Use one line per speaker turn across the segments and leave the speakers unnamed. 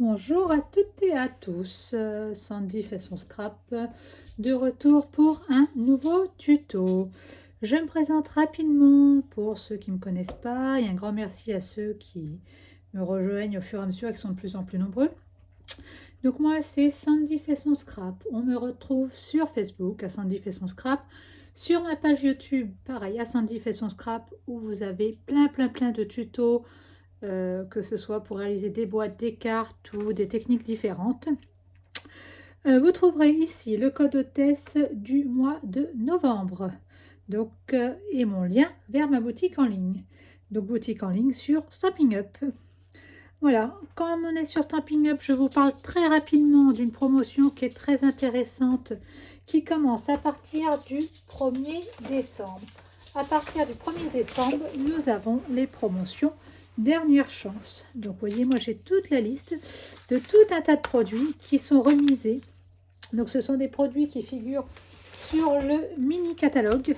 Bonjour à toutes et à tous, Sandy fait son scrap, de retour pour un nouveau tuto. Je me présente rapidement pour ceux qui ne me connaissent pas et un grand merci à ceux qui me rejoignent au fur et à mesure et qui sont de plus en plus nombreux. Donc moi c'est Sandy fait son scrap, on me retrouve sur Facebook à Sandy fait son scrap, sur ma page YouTube pareil à Sandy fait son scrap où vous avez plein de tutos. Que ce soit pour réaliser des boîtes, des cartes ou des techniques différentes. Vous trouverez ici le code hôtesse du mois de novembre donc, et mon lien vers ma boutique en ligne. Donc boutique en ligne sur Stampin' Up. Voilà, comme on est sur Stampin' Up, je vous parle très rapidement d'une promotion qui est très intéressante qui commence à partir du 1er décembre. À partir du 1er décembre, nous avons les promotions dernière chance. Donc, vous voyez, moi j'ai toute la liste de tout un tas de produits qui sont remisés. Donc, ce sont des produits qui figurent sur le mini catalogue.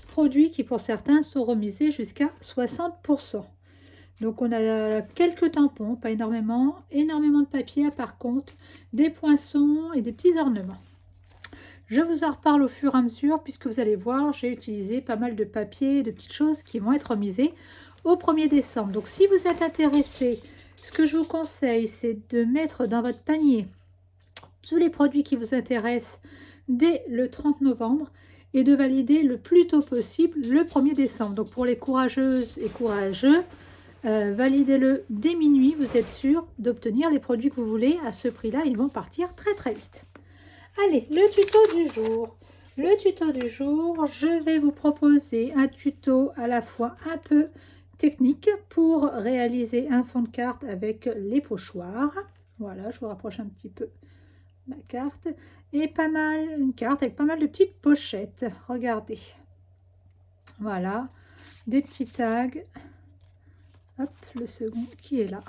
Produits qui, pour certains, sont remisés jusqu'à 60%. Donc, on a quelques tampons, pas énormément, énormément de papier, par contre, des poinçons et des petits ornements. Je vous en reparle au fur et à mesure, puisque vous allez voir, j'ai utilisé pas mal de papier et de petites choses qui vont être remisées au 1er décembre. Donc, si vous êtes intéressé, ce que je vous conseille, c'est de mettre dans votre panier tous les produits qui vous intéressent dès le 30 novembre et de valider le plus tôt possible le 1er décembre. Donc, pour les courageuses et courageux, validez-le dès minuit, vous êtes sûr d'obtenir les produits que vous voulez. À ce prix-là, ils vont partir très vite. Allez, le tuto du jour. Le tuto du jour, je vais vous proposer un tuto à la fois un peu technique pour réaliser un fond de carte avec les pochoirs. Voilà, je vous rapproche un petit peu la carte. Et une carte avec pas mal de petites pochettes. Regardez. Voilà, des petits tags. Hop, le second qui est là.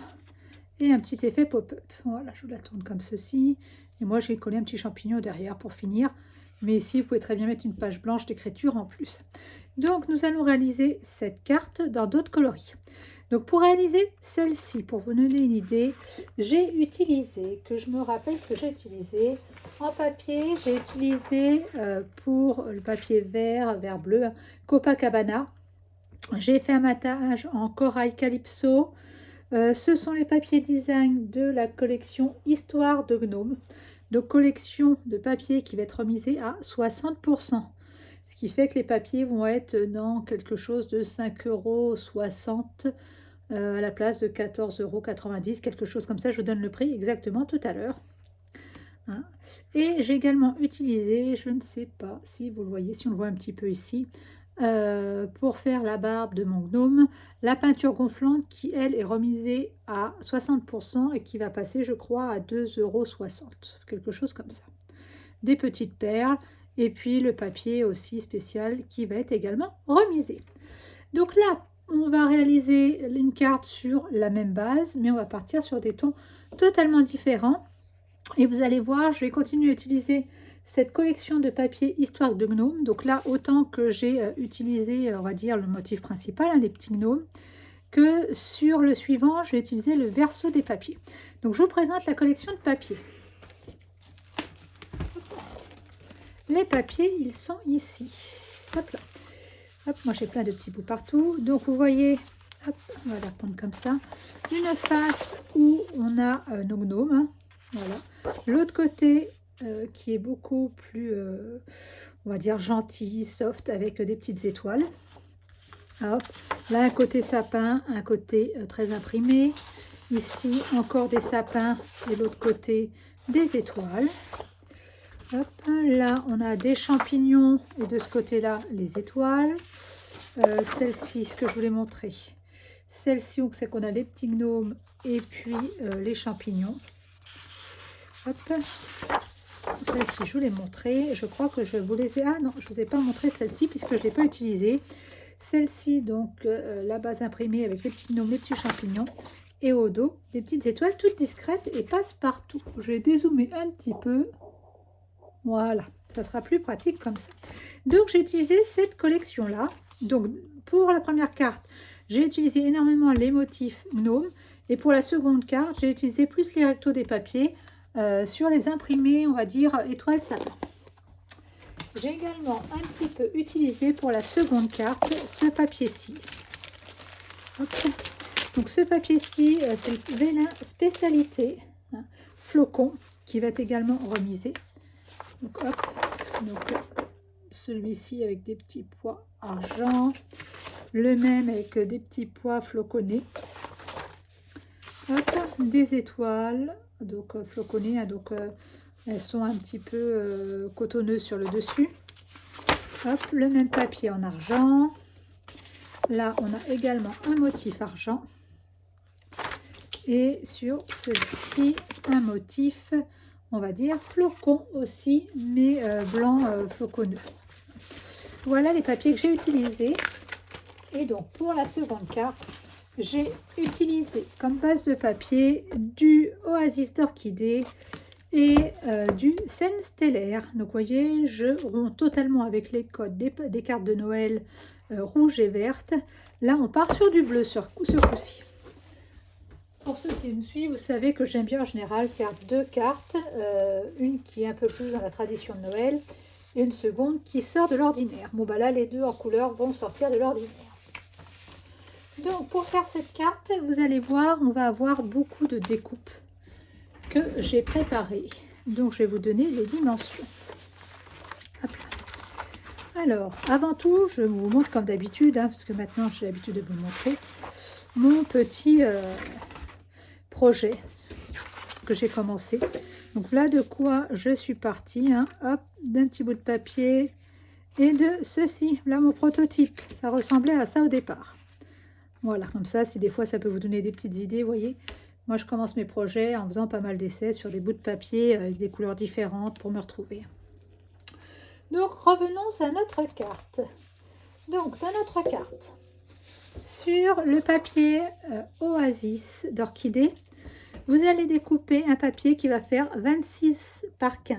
Et un petit effet pop-up. Voilà, je vous la tourne comme ceci. Et moi, j'ai collé un petit champignon derrière pour finir. Mais ici, vous pouvez très bien mettre une page blanche d'écriture en plus. Donc, nous allons réaliser cette carte dans d'autres coloris. Donc, pour réaliser celle-ci, pour vous donner une idée, j'ai utilisé, que je me rappelle que j'ai utilisé en papier, j'ai utilisé pour le papier vert bleu, Copacabana. J'ai fait un matage en corail calypso. Ce sont les papiers design de la collection Histoire de Gnome. Donc collection de papier qui va être remisée à 60%. Ce qui fait que les papiers vont être dans quelque chose de 5,60 € à la place de 14,90 €, quelque chose comme ça. Je vous donne le prix exactement tout à l'heure. Hein. Et j'ai également utilisé, je ne sais pas si vous le voyez, si on le voit un petit peu ici, pour faire la barbe de mon gnome, la peinture gonflante qui, elle, est remisée à 60% et qui va passer, je crois, à 2,60 €, quelque chose comme ça. Des petites perles et puis le papier aussi spécial qui va être également remisé. Donc là, on va réaliser une carte sur la même base, mais on va partir sur des tons totalement différents. Et vous allez voir, je vais continuer à utiliser cette collection de papier Histoire de Gnome. Donc là, autant que j'ai utilisé, on va dire, le motif principal, hein, les petits gnomes, que sur le suivant, je vais utiliser le verso des papiers. Donc je vous présente la collection de papier. Les papiers, ils sont ici. Hop là. Hop, moi j'ai plein de petits bouts partout. Donc vous voyez, hop, on va la prendre comme ça. Une face où on a nos gnomes. Hein, voilà. L'autre côté qui est beaucoup plus, on va dire, gentil, soft, avec des petites étoiles. Hop. Là, un côté sapin, un côté très imprimé. Ici, encore des sapins et l'autre côté, des étoiles. Hop. Là, on a des champignons et de ce côté-là, les étoiles. Celle-ci, ce que je voulais montrer. Celle-ci, c'est qu'on a les petits gnomes et puis les champignons. Hop. Celle-ci, je vous l'ai montré. Je crois que je vous les ai... Ah non, je ne vous ai pas montré celle-ci puisque je ne l'ai pas utilisée. Celle-ci, donc, la base imprimée avec les petits gnomes, les petits champignons. Et au dos, des petites étoiles toutes discrètes et passent partout. Je vais dézoomer un petit peu. Voilà, ça sera plus pratique comme ça. Donc, j'ai utilisé cette collection-là. Donc, pour la première carte, j'ai utilisé énormément les motifs gnomes. Et pour la seconde carte, j'ai utilisé plus les rectos des papiers sur les imprimés, on va dire, étoile sapin. J'ai également un petit peu utilisé pour la seconde carte ce papier-ci. Donc ce papier-ci, c'est le Vélin spécialité, hein, flocon, qui va être également remisé. Donc, hop, donc celui-ci avec des petits pois argent, le même avec des petits pois floconnés. Hop, des étoiles, donc floconnées, hein, donc elles sont un petit peu cotonneuses sur le dessus. Hop, le même papier en argent. Là, on a également un motif argent. Et sur celui-ci, un motif, on va dire, flocon aussi, mais blanc floconneux. Voilà les papiers que j'ai utilisés. Et donc, pour la seconde carte, j'ai utilisé comme base de papier du Oasis d'Orchidée et du Scène Stellaire. Donc, vous voyez, je romps totalement avec les codes des cartes de Noël rouge et verte. Là, on part sur du bleu sur ce coup-ci. Pour ceux qui me suivent, vous savez que j'aime bien en général faire deux cartes, une qui est un peu plus dans la tradition de Noël et une seconde qui sort de l'ordinaire. Bon, bah là, les deux en couleur vont sortir de l'ordinaire. Donc, pour faire cette carte, vous allez voir, on va avoir beaucoup de découpes que j'ai préparées. Donc, je vais vous donner les dimensions. Hop là. Alors, avant tout, je vous montre comme d'habitude, hein, parce que maintenant, j'ai l'habitude de vous montrer, mon petit projet que j'ai commencé. Donc, là, de quoi je suis partie, hein, hop, d'un petit bout de papier et de ceci. Là, mon prototype, ça ressemblait à ça au départ. Voilà, comme ça, si des fois ça peut vous donner des petites idées, vous voyez. Moi, je commence mes projets en faisant pas mal d'essais sur des bouts de papier avec des couleurs différentes pour me retrouver. Donc, revenons à notre carte. Donc, dans notre carte, sur le papier Oasis d'Orchidée, vous allez découper un papier qui va faire 26 par 15.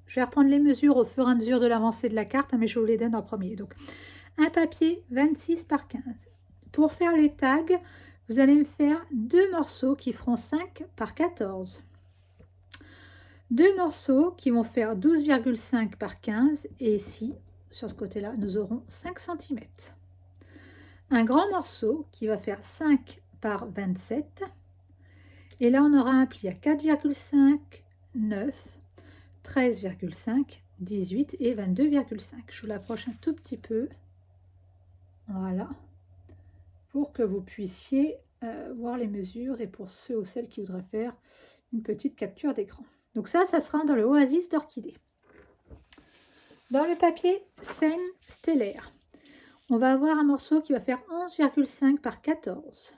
Je vais reprendre les mesures au fur et à mesure de l'avancée de la carte, hein, mais je vous les donne en premier. Donc, un papier 26 par 15. Pour faire les tags, vous allez me faire deux morceaux qui feront 5 par 14. Deux morceaux qui vont faire 12,5 par 15. Et ici, sur ce côté-là, nous aurons 5 cm. Un grand morceau qui va faire 5 par 27. Et là, on aura un pli à 4,5, 9, 13,5, 18 et 22,5. Je vous l'approche un tout petit peu. Voilà. Pour que vous puissiez voir les mesures et pour ceux ou celles qui voudraient faire une petite capture d'écran. Donc ça sera dans le Oasis d'Orchidée. Dans le papier Scène Stellaire, on va avoir un morceau qui va faire 11,5 par 14.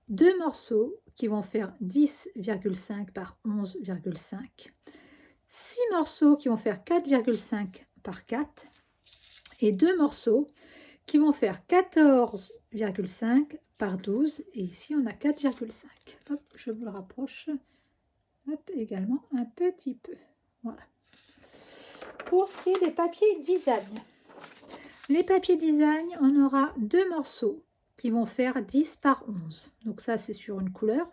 Deux morceaux qui vont faire 10,5 par 11,5. 6 morceaux qui vont faire 4,5 par 4. Et deux morceaux qui vont faire 14,5 par 12 et ici on a 4,5. Hop, je vous le rapproche. Hop, également un petit peu. Voilà. Pour ce qui est des papiers design, les papiers design, on aura deux morceaux qui vont faire 10 par 11. Donc ça c'est sur une couleur,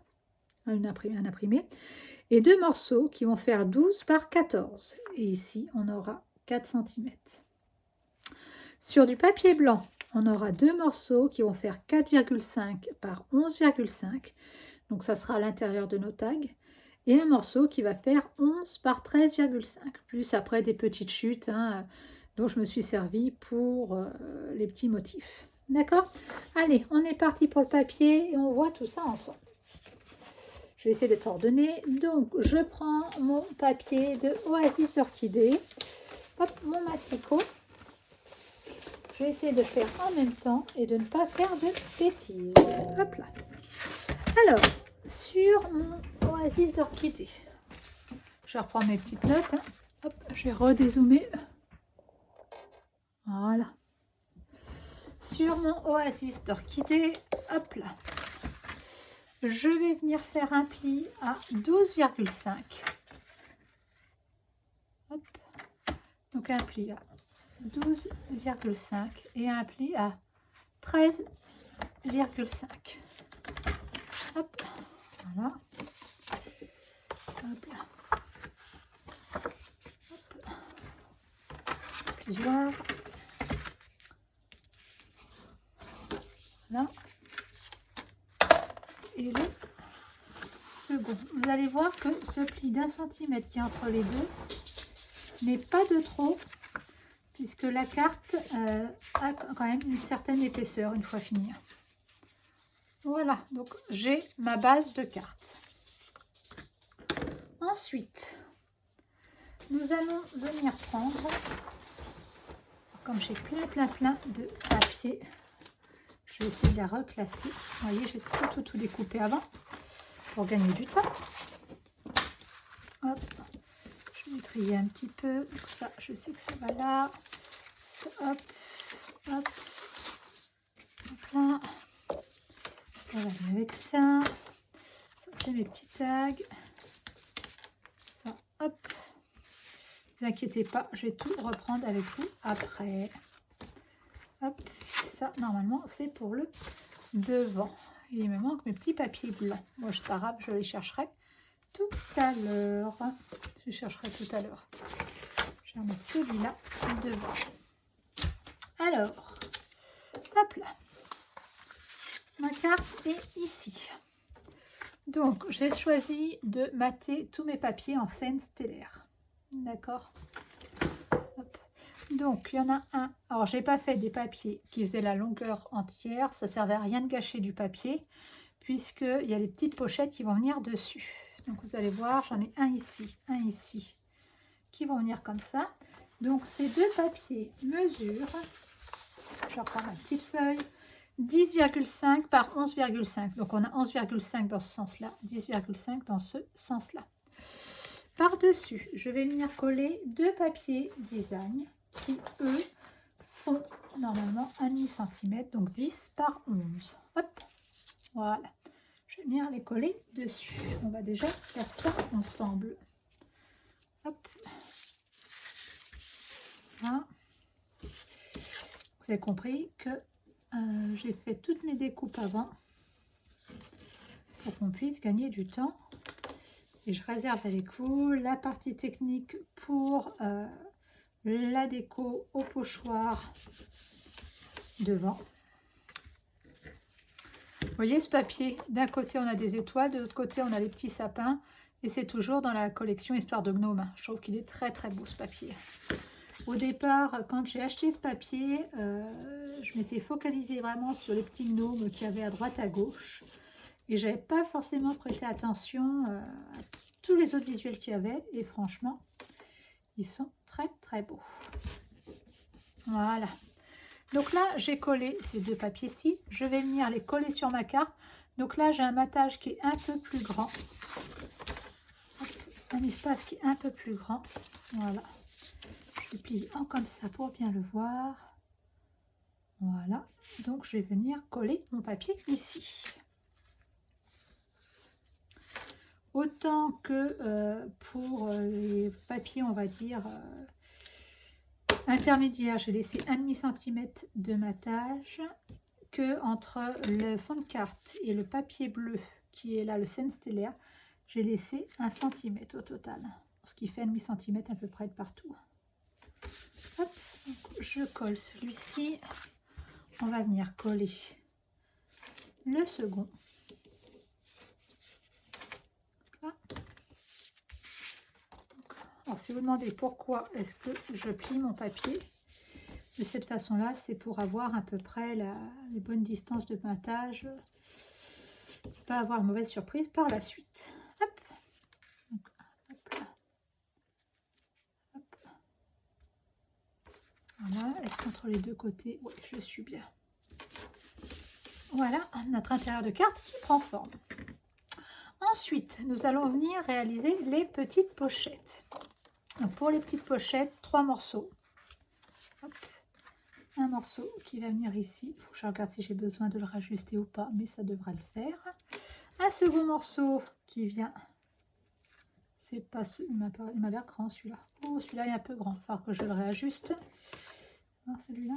un imprimé. Et deux morceaux qui vont faire 12 par 14. Et ici on aura 4 cm. Sur du papier blanc, on aura deux morceaux qui vont faire 4,5 par 11,5. Donc, ça sera à l'intérieur de nos tags. Et un morceau qui va faire 11 par 13,5. Plus après des petites chutes hein, dont je me suis servi pour les petits motifs. D'accord? Allez, on est parti pour le papier et on voit tout ça ensemble. Je vais essayer d'être ordonnée. Donc, je prends mon papier de Oasis d'Orchidée. Hop, mon massicot. Je vais essayer de faire en même temps et de ne pas faire de bêtises. Hop là. Alors, sur mon Oasis d'Orchidée, je reprends mes petites notes. Hein. Hop, je vais redézoomer. Voilà. Sur mon Oasis d'Orchidée, hop là. Je vais venir faire un pli à 12,5. Hop. Donc un pli à 12,5 et un pli à 13,5. Hop, voilà. Hop là. Hop. Plusieurs. Là. Et le second. Vous allez voir que ce pli d'1 centimètre qui est entre les deux n'est pas de trop, puisque la carte a quand même une certaine épaisseur une fois finie. Voilà, donc j'ai ma base de carte. Ensuite, nous allons venir prendre, comme j'ai plein de papier, je vais essayer de la reclasser. Vous voyez, j'ai tout découpé avant pour gagner du temps. Hop, je vais trier un petit peu. Donc ça, je sais que ça va là. Hop, hop. Donc là, voilà, avec ça. Ça, c'est mes petits tags. Ça, hop. Ne vous inquiétez pas, je vais tout reprendre avec vous après. Hop, ça, normalement, c'est pour le devant. Il me manque mes petits papiers blancs. Moi, je pas grave, je les chercherai tout à l'heure. Je chercherai tout à l'heure. Je vais remettre celui-là devant. Alors, hop là. Ma carte est ici. Donc, j'ai choisi de mater tous mes papiers en scène stellaire. D'accord. Donc, il y en a un. Alors, j'ai pas fait des papiers qui faisaient la longueur entière. Ça servait à rien de gâcher du papier, puisqu'il y a les petites pochettes qui vont venir dessus. Donc, vous allez voir, j'en ai un ici, qui vont venir comme ça. Donc, ces deux papiers mesurent, je reprends ma petite feuille, 10,5 par 11,5. Donc, on a 11,5 dans ce sens-là, 10,5 dans ce sens-là. Par-dessus, je vais venir coller deux papiers design qui, eux, font normalement 1,5 cm, donc 10 par 11. Hop, voilà. Je vais venir les coller dessus. On va déjà faire ça ensemble. Hop. Voilà. Vous avez compris que j'ai fait toutes mes découpes avant pour qu'on puisse gagner du temps. Et je réserve avec vous la partie technique pour la déco au pochoir devant. Vous voyez ce papier, d'un côté on a des étoiles, de l'autre côté on a les petits sapins, et c'est toujours dans la collection Histoire de Gnome. Je trouve qu'il est très beau ce papier. Au départ, quand j'ai acheté ce papier, je m'étais focalisée vraiment sur les petits gnomes qu'il y avait à droite à gauche, et j'avais pas forcément prêté attention à tous les autres visuels qu'il y avait, et franchement ils sont très beaux. Voilà. Donc là, j'ai collé ces deux papiers-ci. Je vais venir les coller sur ma carte. Donc là, j'ai un matage qui est un peu plus grand. Hop, un espace qui est un peu plus grand. Voilà. Je le plie en comme ça pour bien le voir. Voilà. Donc, je vais venir coller mon papier ici. Autant que pour les papiers, on va dire... intermédiaire, j'ai laissé 1,5 cm de matage, que entre le fond de carte et le papier bleu qui est là, le scène stellaire, j'ai laissé 1 cm au total, ce qui fait 1,5 cm à peu près de partout. Hop, donc je colle celui-ci, on va venir coller le second. Là. Alors, si vous demandez pourquoi est-ce que je plie mon papier de cette façon-là, c'est pour avoir à peu près les bonnes distances de matage, pas avoir une mauvaise surprise par la suite. Hop. Donc, hop là. Hop. Voilà, est-ce qu'entre les deux côtés, oui, je suis bien. Voilà, notre intérieur de carte qui prend forme. Ensuite, nous allons venir réaliser les petites pochettes. Donc, pour les petites pochettes, 3 morceaux. Hop. Un morceau qui va venir ici. Il faut que je regarde si j'ai besoin de le rajuster ou pas, mais ça devrait le faire. Un second morceau qui vient. C'est pas ce, il m'a l'air grand celui-là. Oh, celui-là est un peu grand. Il va falloir que je le réajuste. Celui-là.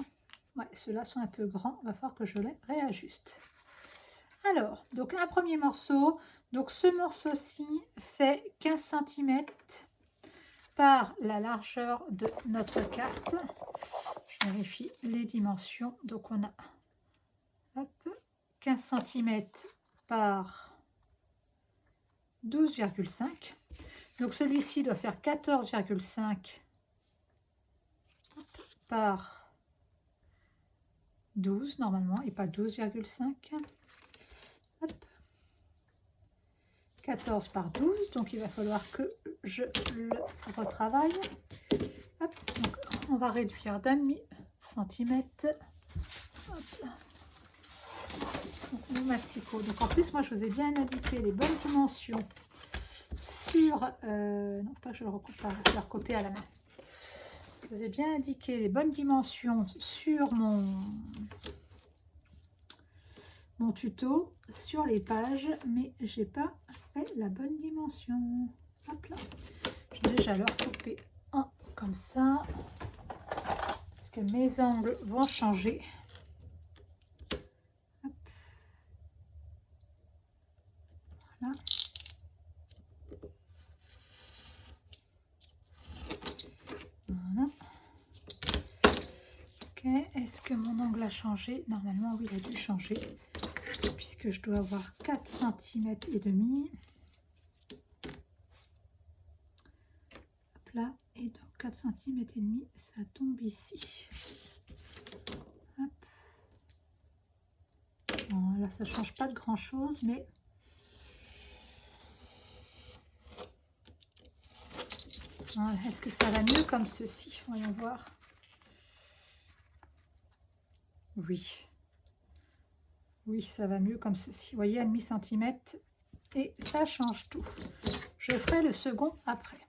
Ouais, ceux-là sont un peu grands. Il va falloir que je les réajuste. Alors, donc un premier morceau. Donc ce morceau-ci fait 15 cm par la largeur de notre carte. Je vérifie les dimensions. Donc on a hop, 15 cm par 12,5. Donc celui-ci doit faire 14,5 par 12 normalement et pas 12,5. 14 par 12, donc il va falloir que je le retravaille. Hop, donc on va réduire d'1,5 cm. Le massicot. Donc en plus, moi je vous ai bien indiqué les bonnes dimensions sur. Non, pas que je le recoupe, je vais le recouper à la main. Je vous ai bien indiqué les bonnes dimensions sur mon tuto, sur les pages, mais j'ai pas fait la bonne dimension. Hop là. Je vais déjà le recouper en comme ça, parce que mes angles vont changer. Hop. Voilà. Voilà. Ok, est-ce que mon angle a changé? Normalement, oui, il a dû changer, puisque je dois avoir 4 cm et demi. Hop là, et donc 4 cm et demi, ça tombe ici. Hop. Bon, là, ça change pas de grand chose, mais voilà. Est-ce que ça va mieux comme ceci? Voyons voir. Oui. Oui, ça va mieux comme ceci. Vous voyez, 1,5 cm et ça change tout. Je ferai le second après.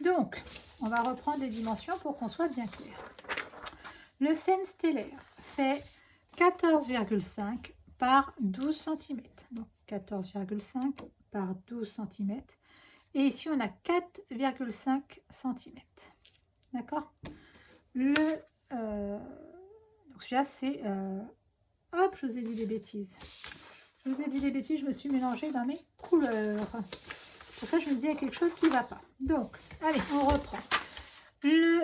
Donc, on va reprendre les dimensions pour qu'on soit bien clair. Le sène stellaire fait 14,5 par 12 cm. Donc, 14,5 par 12 cm. Et ici, on a 4,5 cm. D'accord? Donc celui-là, c'est... hop, je vous ai dit des bêtises. Je vous ai dit des bêtises, je me suis mélangée dans mes couleurs. Pour ça, je me disais, il y a quelque chose qui ne va pas. Donc, allez, on reprend. Le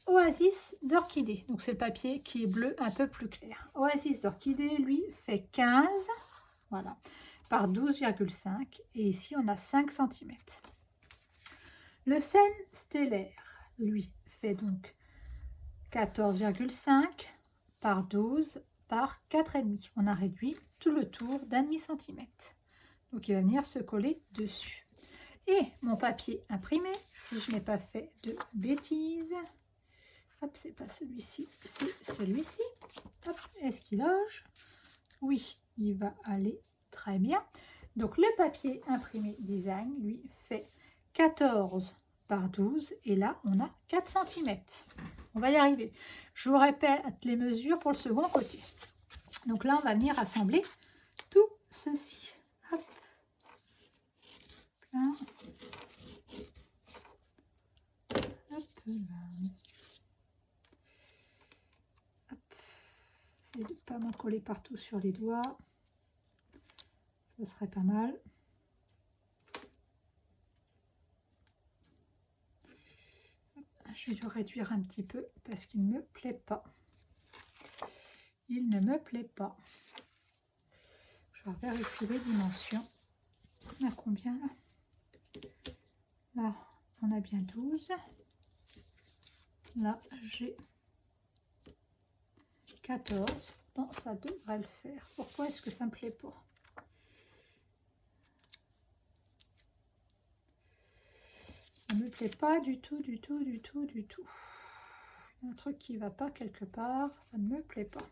Oasis d'orchidée. Donc, c'est le papier qui est bleu un peu plus clair. Oasis d'orchidée, lui, fait 15, voilà, par 12,5. Et ici, on a 5 cm. Le sène stellaire, lui, fait donc 14,5 par 12 par 4,5. On a réduit tout le tour d'1,5 cm. Donc, il va venir se coller dessus. Et mon papier imprimé, si je n'ai pas fait de bêtises, hop, c'est pas celui-ci, c'est celui-ci. Hop, est-ce qu'il loge? Oui, il va aller très bien. Donc, le papier imprimé design, lui, fait 14 par 12 et là, on a 4 cm. On va y arriver. Je vous répète les mesures pour le second côté. Donc là, on va venir assembler tout ceci. Hop. Là. Hop là. Hop. Essayez de ne pas m'en coller partout sur les doigts. Ça serait pas mal. Je vais le réduire un petit peu parce qu'il ne me plaît pas. Il ne me plaît pas. Je vais vérifier les dimensions. On a combien là? Là, on a bien 12. Là, j'ai 14. Non, ça devrait le faire. Pourquoi est-ce que ça ne me plaît pas? Ça ne me plaît pas du tout, du tout, du tout, du tout. Il y a un truc qui ne va pas quelque part. Ça ne me plaît pas.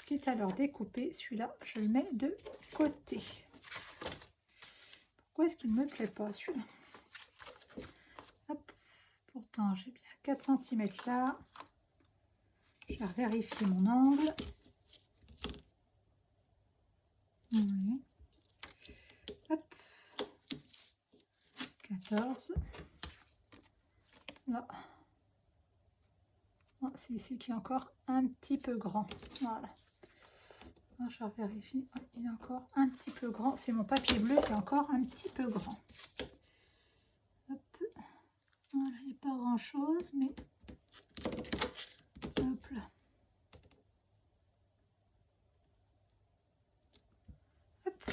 Quitte à leur découper, celui-là, je le mets de côté. Pourquoi est-ce qu'il ne me plaît pas, celui-là? Hop. Pourtant, j'ai bien 4 cm là. Je vais vérifier mon angle. Oui. Hop. 14. Là. Oh, c'est ici qui est encore un petit peu grand. Voilà. Je vérifie. Ouais, il est encore un petit peu grand. C'est mon papier bleu qui est encore un petit peu grand. Hop. Voilà, il n'y a pas grand chose, mais hop là. Hop.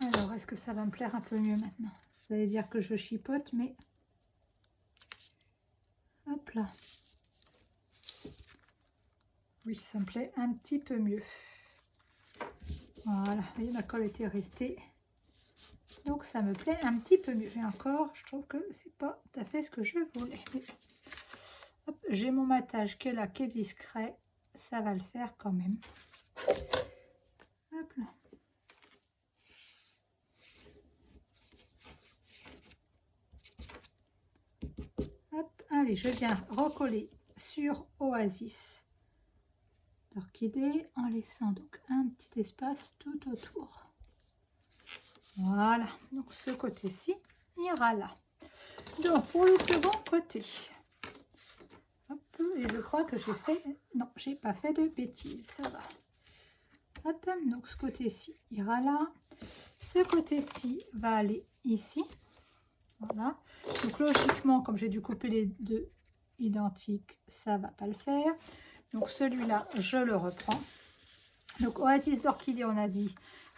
Alors, est-ce que ça va me plaire un peu mieux maintenant? Vous allez dire que je chipote, mais hop là. Oui, ça me plaît un petit peu mieux. Voilà, et ma colle était restée. Donc ça me plaît un petit peu mieux. Et encore, je trouve que c'est pas tout à fait ce que je voulais. J'ai mon matage qui est là, qui est discret. Ça va le faire quand même. Hop là. Hop, allez, je viens recoller sur Oasis d'orchidée en laissant donc un petit espace tout autour. Voilà, donc ce côté-ci ira là. Donc pour le second côté, hop, et je crois que j'ai fait, non, j'ai pas fait de bêtises, ça va. Hop, donc ce côté-ci ira là, ce côté-ci va aller ici. Voilà, donc logiquement, comme j'ai dû couper les deux identiques, ça va pas le faire. Donc celui-là, je le reprends. Donc Oasis d'orchidée, on a dit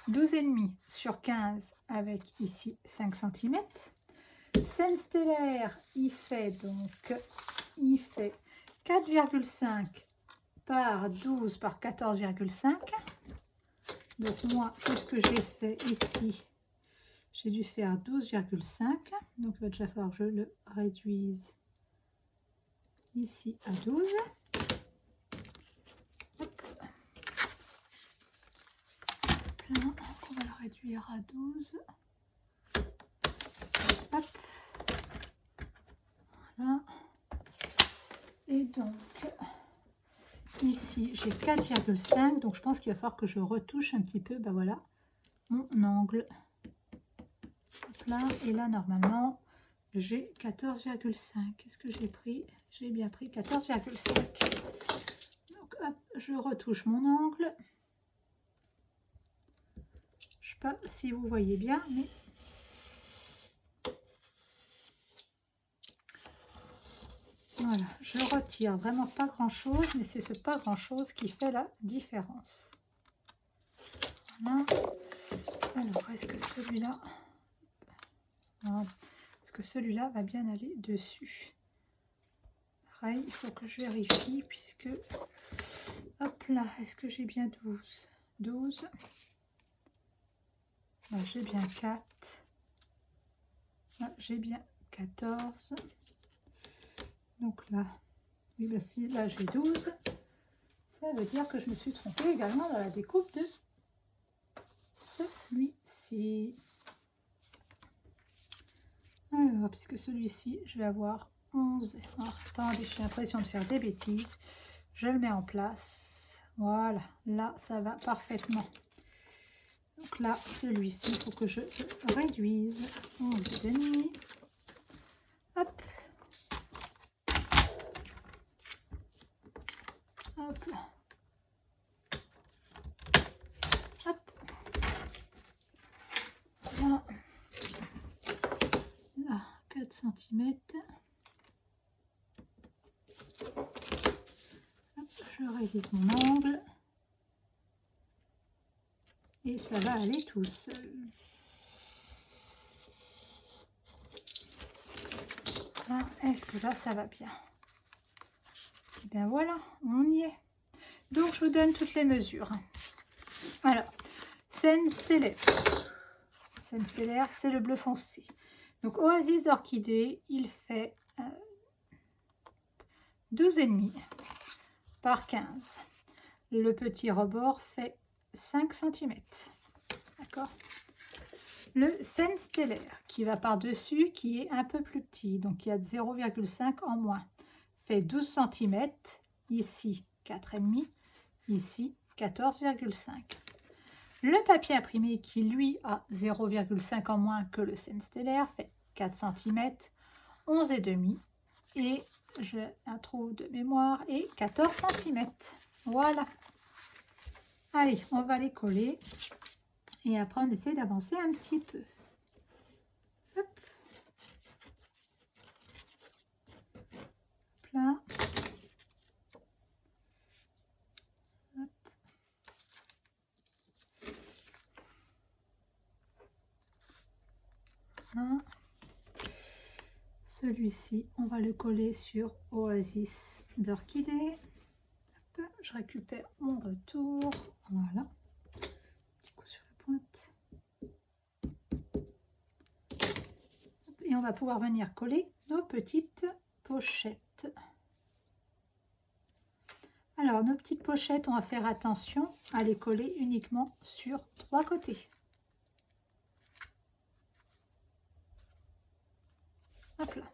12,5 sur 15 avec ici 5 cm. Scène stellaire, il fait 4,5 par 12 par 14,5. Donc moi, qu'est-ce que j'ai fait ici? J'ai dû faire 12,5. Donc il va déjà falloir que je le réduise ici à 12. Donc on va le réduire à 12. Hop. Voilà. Et donc ici j'ai 4,5. Donc je pense qu'il va falloir que je retouche un petit peu, ben voilà, mon angle. Hop là. Et là normalement j'ai 14,5. Qu'est-ce que j'ai pris? J'ai bien pris 14,5. Donc hop, je retouche mon angle. Je sais pas si vous voyez bien, mais voilà, je retire vraiment pas grand chose, mais c'est ce pas grand chose qui fait la différence. Voilà. Alors, est-ce que celui-là, voilà. Est-ce que celui-là va bien aller dessus? Pareil, il faut que je vérifie puisque, hop là, est-ce que j'ai bien 12? 12. Là, j'ai bien 4. Là, j'ai bien 14. Donc là, oui, bah si là j'ai 12, ça veut dire que je me suis trompée également dans la découpe de celui-ci. Alors, puisque celui-ci, je vais avoir 11. Oh, attendez, j'ai l'impression de faire des bêtises. Je le mets en place. Voilà, là, ça va parfaitement. Donc là, celui-ci, il faut que je le réduise. 11,5. Hop. Hop là. Hop. Là. Là, 4 cm. Hop, je révise mon angle. Et ça va aller tout seul. Est-ce que là, ça va bien? Et bien voilà, on y est. Donc, je vous donne toutes les mesures. Alors, scène stellaire. Scène stellaire, c'est le bleu foncé. Donc, Oasis d'orchidée, il fait 12,5 par 15. Le petit rebord fait 5 cm. D'accord? Le scène stellaire qui va par-dessus, qui est un peu plus petit, donc il y a 0,5 en moins, fait 12 cm, ici 4,5, ici 14,5. Le papier imprimé qui lui a 0,5 en moins que le scène stellaire fait 4 cm, 11,5 et j'ai un trou de mémoire et 14 cm. Voilà. Allez, on va les coller et après on essaie d'avancer un petit peu. Hop. Hop là. Hop. Voilà. Celui-ci, on va le coller sur Oasis d'Orchidée. Je récupère mon retour. Voilà. Petit coup sur la pointe. Et on va pouvoir venir coller nos petites pochettes. Alors, nos petites pochettes, on va faire attention à les coller uniquement sur 3 côtés. Hop là.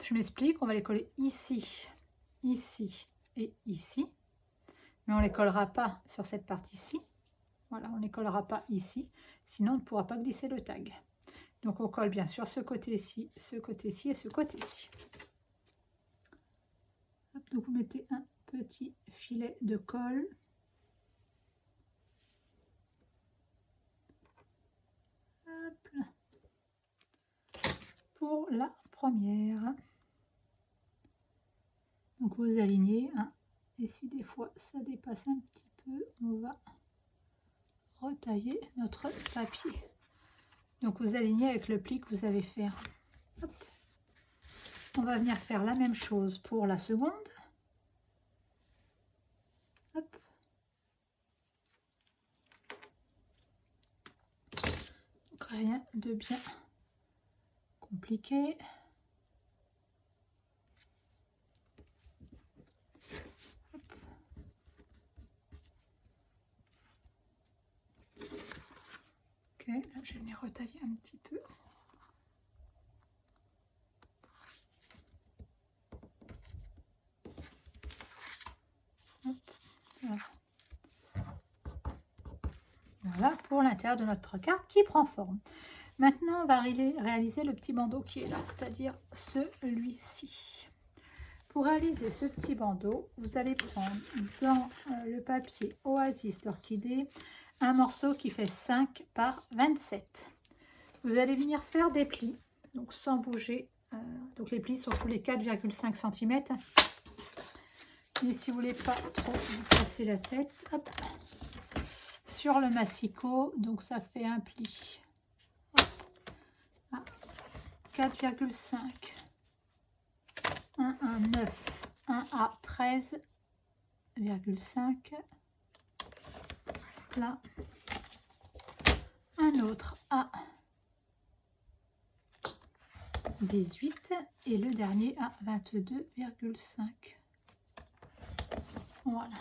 Je m'explique, on va les coller ici, ici et ici. Mais on ne les collera pas sur cette partie-ci. Voilà, on ne les collera pas ici, sinon on ne pourra pas glisser le tag. Donc on colle bien sûr ce côté-ci, ce côté-ci et ce côté-ci. Donc vous mettez un petit filet de colle. Hop là. Pour la première. Donc vous alignez, hein, et si des fois ça dépasse un petit peu, on va retailler notre papier. Donc vous alignez avec le pli que vous avez fait. Hop. On va venir faire la même chose pour la seconde. Hop. Donc rien de bien compliqué. Ok, là je vais venir retailler un petit peu. Hop, voilà. Voilà pour l'intérieur de notre carte qui prend forme. Maintenant, on va réaliser le petit bandeau qui est là, c'est-à-dire celui-ci. Pour réaliser ce petit bandeau, vous allez prendre dans le papier Oasis d'Orchidée un morceau qui fait 5 par 27. Vous allez venir faire des plis, donc sans bouger. Donc les plis sont tous les 4,5 cm. Et si vous voulez pas trop vous casser la tête, hop, sur le massicot, donc ça fait un pli à 4,5, un à 9, un à 13,5, là, un autre à 18 et le dernier à 22,5. Voilà.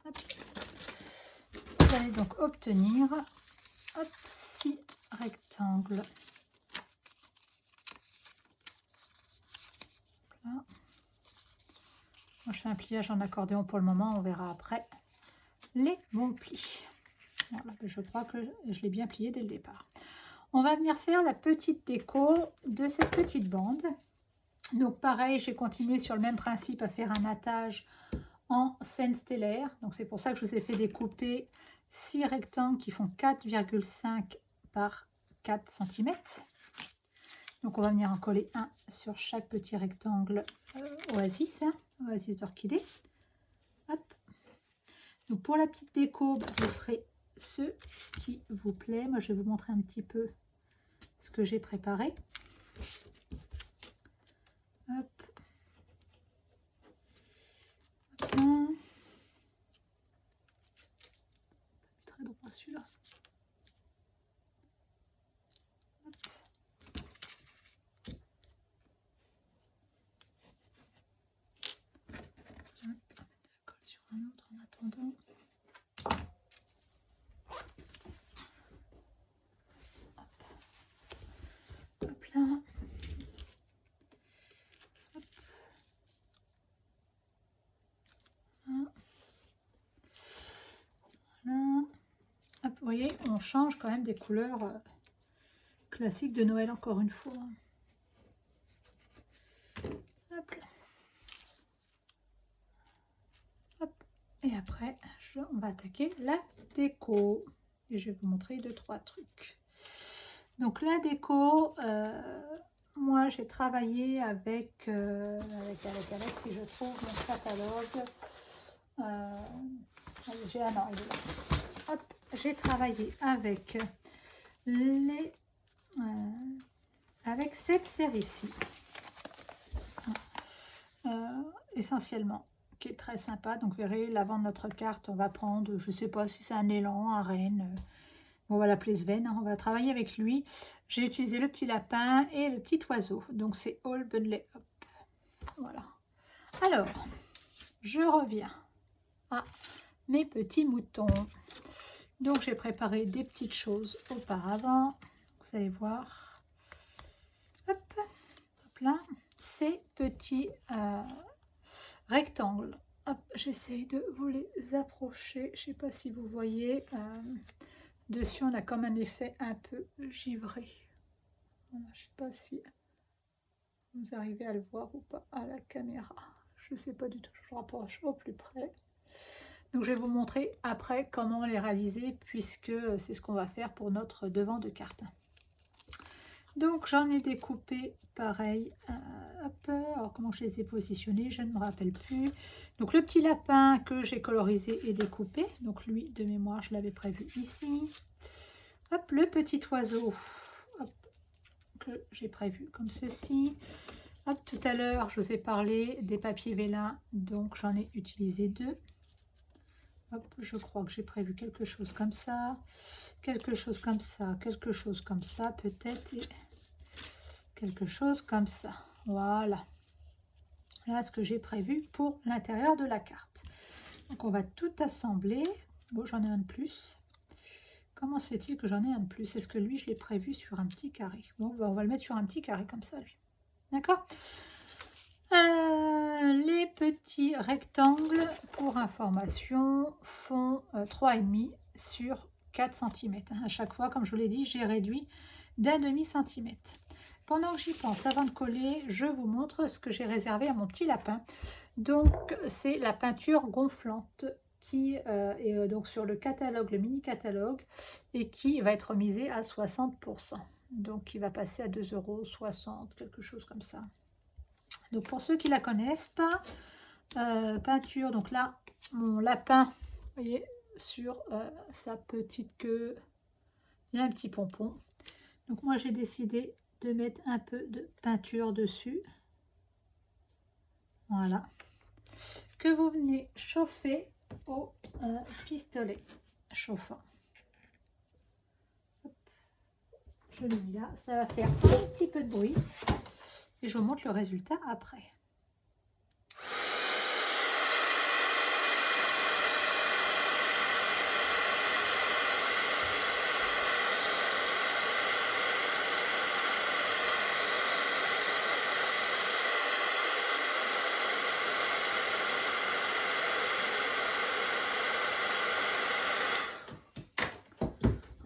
Hop. Vous allez donc obtenir 6 rectangles. Là. Moi, je fais un pliage en accordéon pour le moment, on verra après les bons plis. Voilà, je crois que je l'ai bien plié dès le départ. On va venir faire la petite déco de cette petite bande. Donc pareil, j'ai continué sur le même principe à faire un attage en scène stellaire. Donc c'est pour ça que je vous ai fait découper 6 rectangles qui font 4,5 par 4 cm. Donc on va venir en coller un sur chaque petit rectangle Oasis, hein, Oasis d'Orchidée. Hop. Donc pour la petite déco, vous ferez ce qui vous plaît. Moi je vais vous montrer un petit peu ce que j'ai préparé. Hop. Hop là. Très droit celui-là. Sur un autre en attendant. Hop, hop là. Hop. Voilà. Hop, vous voyez, on change quand même des couleurs classiques de Noël encore une fois. Et après, on va attaquer la déco. Et je vais vous montrer 2-3 trucs. Donc la déco, moi j'ai travaillé avec, si je trouve mon catalogue. J'ai travaillé avec avec cette série-ci. Essentiellement, qui est très sympa. Donc vous verrez, l'avant de notre carte, on va prendre, je ne sais pas si c'est un élan, un renne, on va l'appeler Sven, hein, on va travailler avec lui. J'ai utilisé le petit lapin et le petit oiseau, donc c'est All Bundle Up. Voilà. Alors, je reviens à mes petits moutons. Donc j'ai préparé des petites choses auparavant, vous allez voir. Hop, hop là, ces petits rectangles. J'essaie de vous les approcher, je ne sais pas si vous voyez. Dessus, on a comme un effet un peu givré. Voilà, je ne sais pas si vous arrivez à le voir ou pas à la caméra. Je ne sais pas du tout, je rapproche au plus près. Donc, je vais vous montrer après comment les réaliser, puisque c'est ce qu'on va faire pour notre devant de carte. Donc, j'en ai découpé pareil. Alors, comment je les ai positionnés, je ne me rappelle plus. Donc, le petit lapin que j'ai colorisé et découpé. Donc, lui, de mémoire, je l'avais prévu ici. Hop, le petit oiseau hop, que j'ai prévu comme ceci. Hop, tout à l'heure, je vous ai parlé des papiers vélin. Donc, j'en ai utilisé 2. Hop, je crois que j'ai prévu quelque chose comme ça. Quelque chose comme ça. Quelque chose comme ça, peut-être. Et quelque chose comme ça. Voilà. Là, ce que j'ai prévu pour l'intérieur de la carte. Donc, on va tout assembler. Bon, j'en ai un de plus. Comment se fait-il que j'en ai un de plus? Est-ce que lui, je l'ai prévu sur un petit carré? Bon, on va le mettre sur un petit carré comme ça, lui. D'accord? Les petits rectangles, pour information, font 3,5 sur 4 cm. À chaque fois, comme je vous l'ai dit, j'ai réduit d'1,5 cm. Pendant que j'y pense, avant de coller, je vous montre ce que j'ai réservé à mon petit lapin. Donc, c'est la peinture gonflante qui est donc sur le catalogue, le mini catalogue, et qui va être misé à 60%. Donc, il va passer à 2,60 €, quelque chose comme ça. Donc, pour ceux qui ne la connaissent pas, peinture, donc là, mon lapin, vous voyez, sur sa petite queue, il y a un petit pompon. Donc, moi, j'ai décidé de mettre un peu de peinture dessus. Voilà. Que vous venez chauffer au pistolet chauffant. Hop. Je le mets là. Ça va faire un petit peu de bruit. Et je vous montre le résultat après.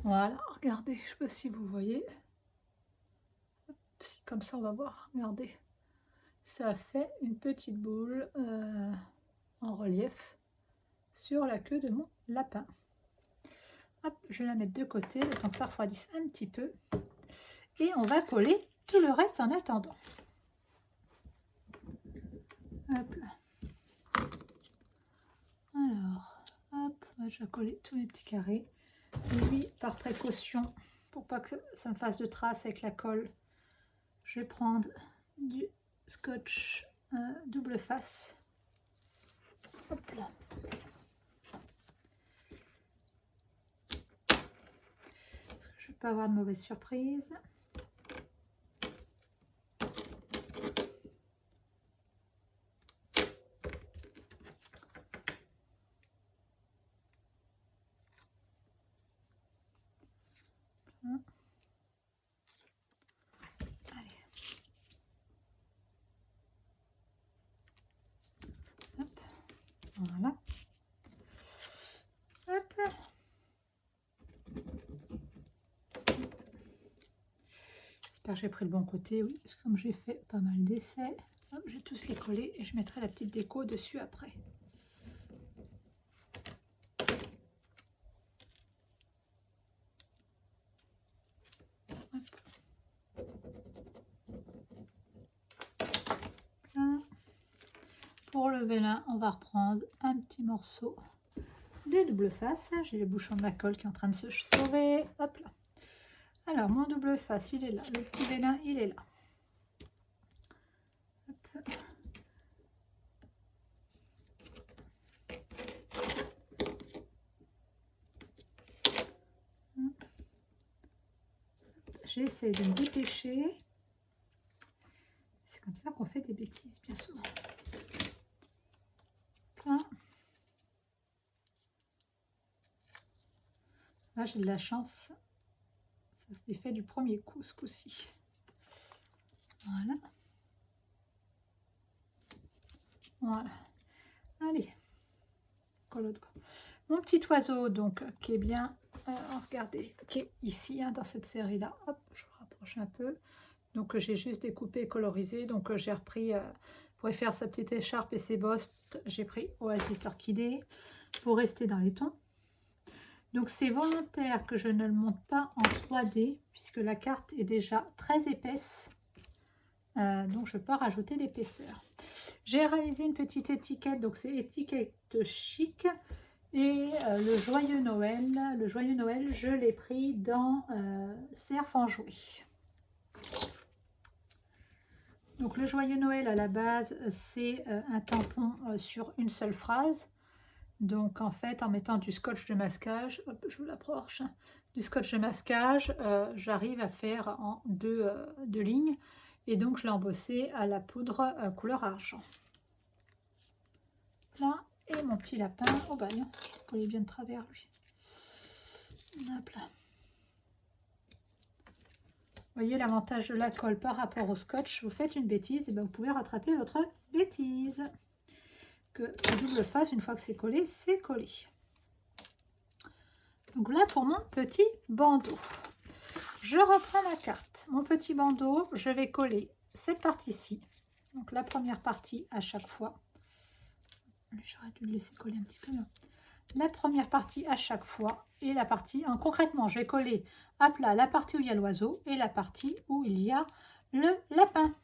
Voilà, regardez, je ne sais pas si vous voyez. Comme ça, on va voir. Regardez, ça fait une petite boule en relief sur la queue de mon lapin. Hop, je vais la mettre de côté, le temps que ça refroidisse un petit peu. Et on va coller tout le reste en attendant. Hop là. Alors, hop, je vais coller tous les petits carrés. Et puis, par précaution, pour pas que ça me fasse de traces avec la colle, je vais prendre du scotch double face. Hop là. Parce que je ne veux pas avoir de mauvaise surprise. Voilà. Hop. J'espère que j'ai pris le bon côté, oui, parce que comme j'ai fait pas mal d'essais, je vais tous les coller et je mettrai la petite déco dessus après. Pour le vélin, on va reprendre un petit morceau de double face. J'ai le bouchon de la colle qui est en train de se sauver. Hop là. Alors, mon double face, il est là. Le petit vélin, il est là. Hop. J'essaie de me dépêcher. C'est comme ça qu'on fait des bêtises, bien souvent. Là, là j'ai de la chance. Ça s'est fait du premier coup, ce coup-ci. Voilà. Voilà. Allez. Colle au doigt. Mon petit oiseau, donc, qui est bien, regardez, qui est ici, hein, dans cette série-là. Hop, je rapproche un peu. Donc, j'ai juste découpé et colorisé. Donc, j'ai repris, pour y faire sa petite écharpe et ses bosses, j'ai pris Oasis d'Orchidée pour rester dans les tons. Donc, c'est volontaire que je ne le monte pas en 3D, puisque la carte est déjà très épaisse. Donc, je ne vais pas rajouter d'épaisseur. J'ai réalisé une petite étiquette, donc c'est étiquette chic. Et le joyeux Noël, je l'ai pris dans Cerf en jouet. Donc le joyeux Noël à la base, c'est un tampon sur une seule phrase. Donc en fait, en mettant du scotch de masquage, hop, je vous l'approche, hein, du scotch de masquage, j'arrive à faire en deux lignes. Et donc je l'ai embossé à la poudre couleur argent. Là. Et mon petit lapin, oh bah non, je collais bien de travers lui. Hop là. Vous voyez l'avantage de la colle par rapport au scotch. Vous faites une bêtise, et ben vous pouvez rattraper votre bêtise. Que le double face, une fois que c'est collé, c'est collé. Donc là pour mon petit bandeau. Je reprends ma carte. Mon petit bandeau, je vais coller cette partie-ci. Donc la première partie à chaque fois. J'aurais dû le laisser coller un petit peu. Là. La première partie à chaque fois et la partie, concrètement, je vais coller à plat la partie où il y a l'oiseau et la partie où il y a le lapin.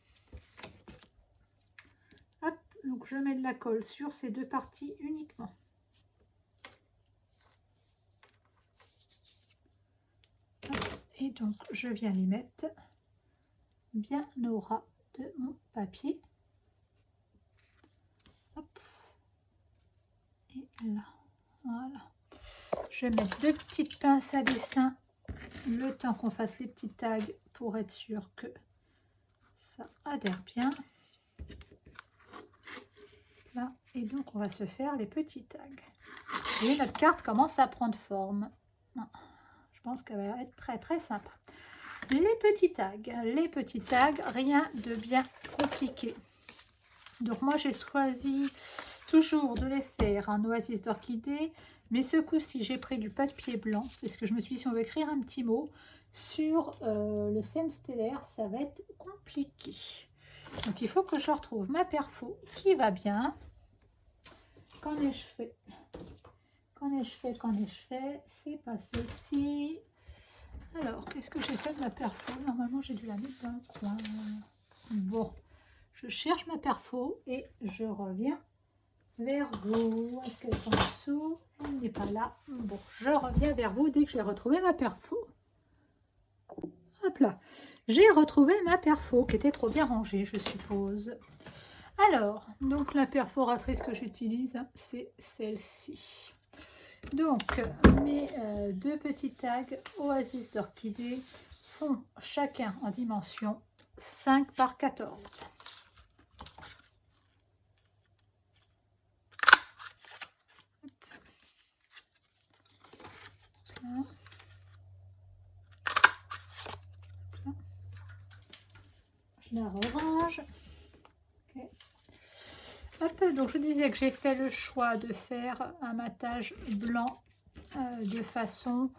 Hop, donc je mets de la colle sur ces deux parties uniquement. Hop, et donc je viens les mettre bien au ras de mon papier. Hop. Et là, voilà. Je vais mettre deux petites pinces à dessin le temps qu'on fasse les petits tags pour être sûr que ça adhère bien. Là, et donc on va se faire les petits tags. Et notre carte commence à prendre forme. Je pense qu'elle va être très très sympa. Les petits tags, rien de bien compliqué. Donc moi j'ai choisi toujours de les faire en Oasis d'Orchidée, mais ce coup-ci j'ai pris du papier blanc parce que je me suis dit si on veut écrire un petit mot sur le ciel stellaire, ça va être compliqué. Donc il faut que je retrouve ma perfo qui va bien. Qu'en ai-je fait? C'est pas celle-ci. Alors, qu'est-ce que j'ai fait de ma perfo? Normalement, j'ai dû la mettre dans le coin. Bon, je cherche ma perfo et je reviens vers vous. Est-ce qu'elle est en dessous? Elle n'est pas là. Bon, je reviens vers vous dès que j'ai retrouvé ma perfo. Hop là. J'ai retrouvé ma perfo qui était trop bien rangée, je suppose. Alors, donc la perforatrice que j'utilise, c'est celle-ci. Donc, mes deux petits tags Oasis d'Orchidée font chacun en dimension 5 par 14. Là. Là. Je la rerange. Okay. Hop, donc je disais que j'ai fait le choix de faire un matage blanc de façon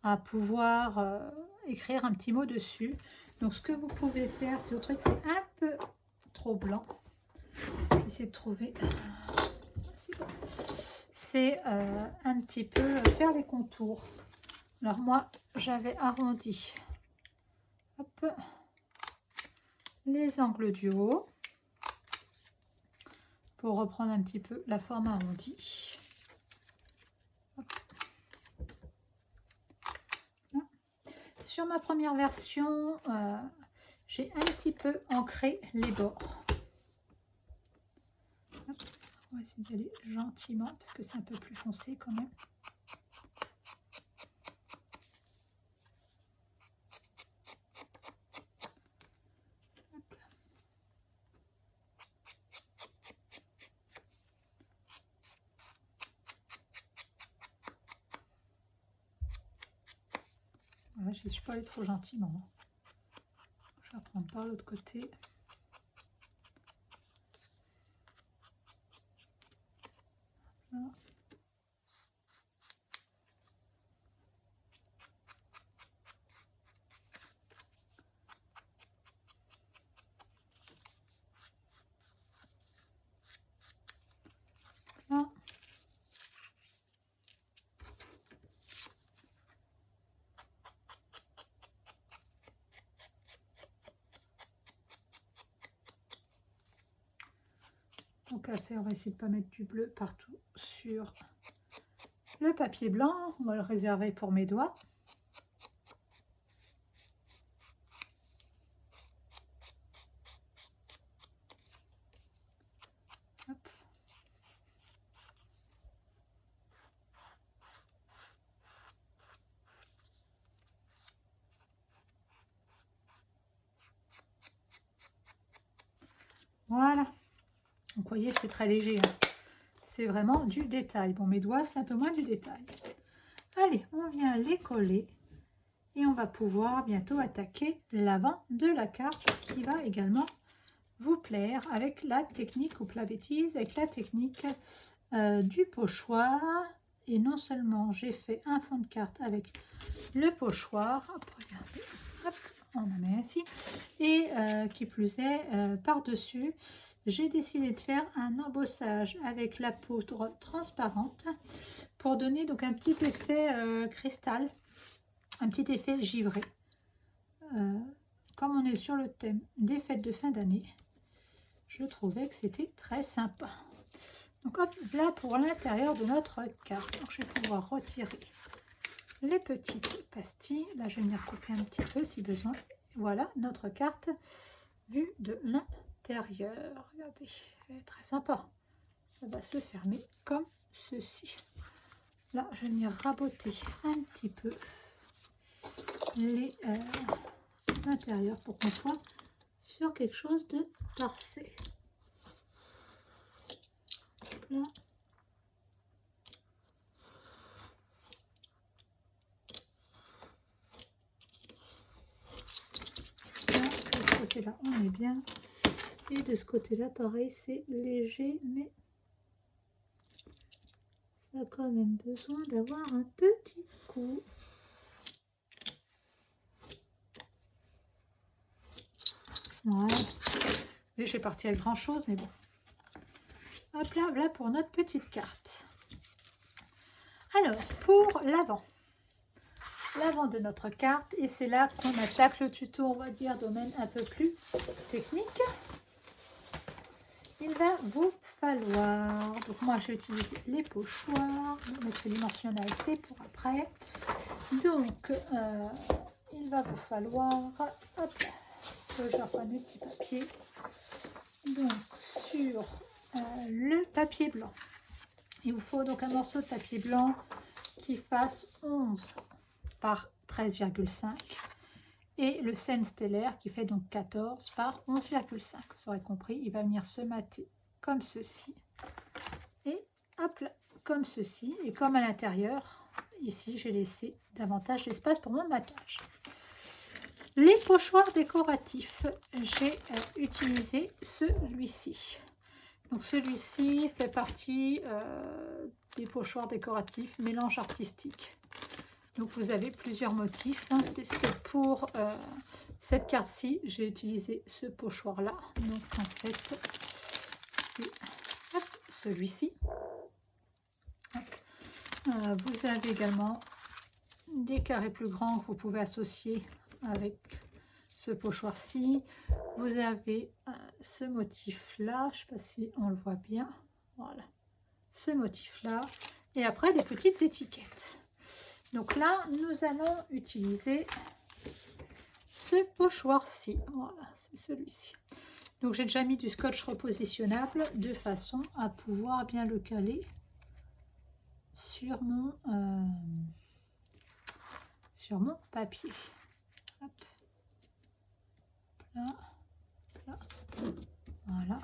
à pouvoir écrire un petit mot dessus. Donc ce que vous pouvez faire, si vous trouvez que c'est un peu trop blanc, je vais essayer de trouver, c'est un petit peu faire les contours. Alors moi j'avais arrondi, hop, les angles du haut pour reprendre un petit peu la forme arrondie. Hop. Sur ma première version, j'ai un petit peu ancré les bords. Hop. On va essayer d'y aller gentiment parce que c'est un peu plus foncé quand même. Voilà, je ne suis pas allée trop gentiment. Je vais prendre par l'autre côté. Voilà. Là. Donc à faire, on va essayer de ne pas mettre du bleu partout sur le papier blanc. On va le réserver pour mes doigts. Hop. Voilà. Donc vous voyez, c'est très léger. Hein. C'est vraiment du détail. Bon, mes doigts, c'est un peu moins du détail. Allez, on vient les coller. Et on va pouvoir bientôt attaquer l'avant de la carte qui va également vous plaire avec la technique, ou la bêtise, avec la technique du pochoir. Et non seulement j'ai fait un fond de carte avec le pochoir, hop, regardez, hop, on en met ainsi, et qui plus est, par-dessus, j'ai décidé de faire un embossage avec la poudre transparente pour donner donc un petit effet cristal, un petit effet givré. Comme on est sur le thème des fêtes de fin d'année, je trouvais que c'était très sympa. Donc hop, là pour l'intérieur de notre carte. Donc je vais pouvoir retirer les petites pastilles. Là je vais venir couper un petit peu si besoin. Voilà notre carte vue de l'intérieur. Regardez, elle est très sympa. Ça va se fermer comme ceci. Là je vais venir raboter un petit peu l'intérieur pour qu'on soit sur quelque chose de parfait. Là. Là, de ce côté-là, on est bien. Et de ce côté-là, pareil, c'est léger, mais ça a quand même besoin d'avoir un petit coup. Voilà. Et j'ai parti avec grand chose, mais bon. Hop là, voilà pour notre petite carte. Alors, pour l'avant. L'avant de notre carte, et c'est là qu'on attaque le tuto, on va dire, domaine un peu plus technique. Il va vous falloir, donc moi j'ai utilisé les pochoirs, mettre dimensionnel c'est pour après. Donc, il va vous falloir, hop, que je reprenne mes petits papiers. Donc, sur le papier blanc, il vous faut donc un morceau de papier blanc qui fasse 11 par 13,5 et le scène stellaire qui fait donc 14 par 11,5. Vous aurez compris, il va venir se mater comme ceci et hop là, comme ceci. Et comme à l'intérieur, ici j'ai laissé davantage d'espace pour mon matage. Les pochoirs décoratifs, j'ai utilisé celui-ci. Donc celui-ci fait partie des pochoirs décoratifs mélange artistique. Donc vous avez plusieurs motifs, hein, puisque pour cette carte-ci, j'ai utilisé ce pochoir-là. Donc en fait, c'est celui-ci. Vous avez également des carrés plus grands que vous pouvez associer avec ce pochoir-ci. Vous avez ce motif-là. Je ne sais pas si on le voit bien. Voilà, ce motif-là. Et après, des petites étiquettes. Donc là, nous allons utiliser ce pochoir-ci. Voilà, c'est celui-ci. Donc j'ai déjà mis du scotch repositionnable de façon à pouvoir bien le caler sur mon papier. Hop. Là, là. Voilà.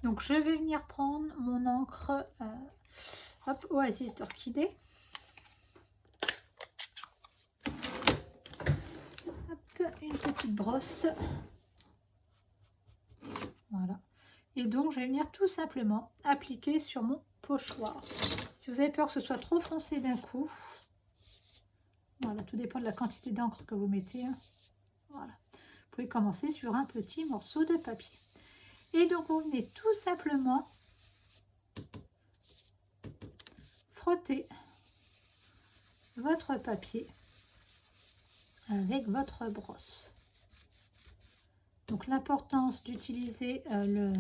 Donc je vais venir prendre mon encre hop, Oasis d'orchidée. Une petite brosse. Voilà. Et donc, je vais venir tout simplement appliquer sur mon pochoir. Si vous avez peur que ce soit trop foncé d'un coup, voilà, tout dépend de la quantité d'encre que vous mettez. Hein. Voilà. Vous pouvez commencer sur un petit morceau de papier. Et donc, vous venez tout simplement frotter votre papier avec votre brosse. Donc l'importance d'utiliser le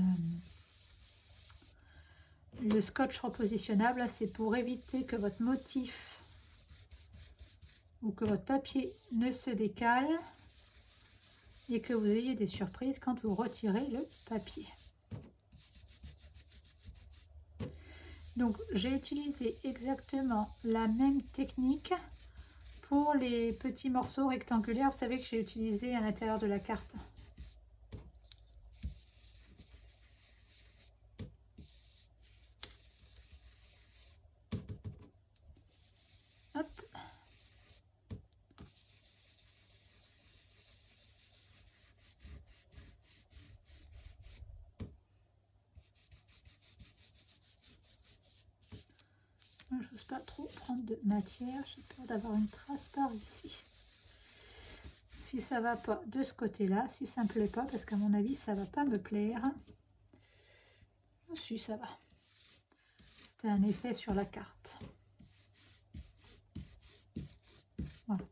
scotch repositionnable, c'est pour éviter que votre motif ou que votre papier ne se décale et que vous ayez des surprises quand vous retirez le papier. Donc j'ai utilisé exactement la même technique pour les petits morceaux rectangulaires. Vous savez que j'ai utilisé à l'intérieur de la carte. Hop. Je n'ose pas trop prendre de matière, j'ai peur d'avoir une trace par ici. Si ça va pas de ce côté-là, si ça me plaît pas, parce qu'à mon avis ça va pas me plaire. Oh, si, ça va. C'était un effet sur la carte. Voilà.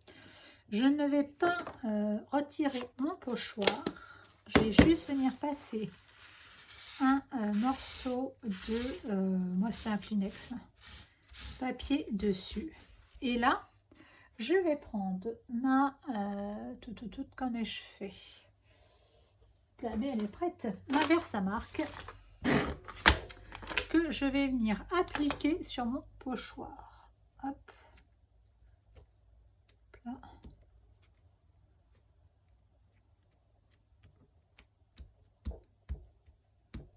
Je ne vais pas retirer mon pochoir. Je vais juste venir passer un morceau de, moi c'est un Kleenex, papier dessus. Et là, je vais prendre ma, qu'en ai-je fait? La mais elle est prête. Ma Versamark que je vais venir appliquer sur mon pochoir. Hop. Là.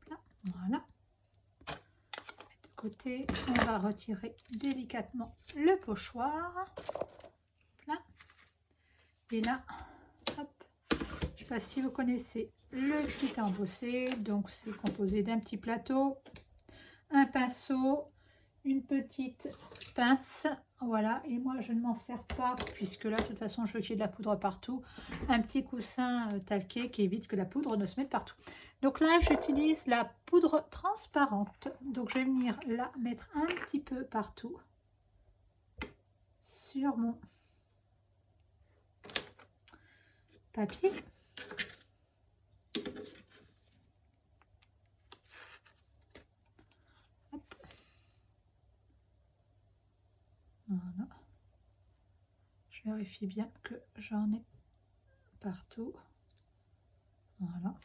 Là. Voilà. De côté, on va retirer délicatement le pochoir. Là. Et là, hop. Je ne sais pas si vous connaissez le kit embossé. Donc, c'est composé d'un petit plateau, un pinceau, une petite pince, voilà, et moi je ne m'en sers pas puisque là de toute façon je veux qu'il y ait de la poudre partout, un petit coussin talqué qui évite que la poudre ne se mette partout. Donc là j'utilise la poudre transparente, donc je vais venir la mettre un petit peu partout sur mon papier. Voilà. Je vérifie bien que j'en ai partout. Voilà.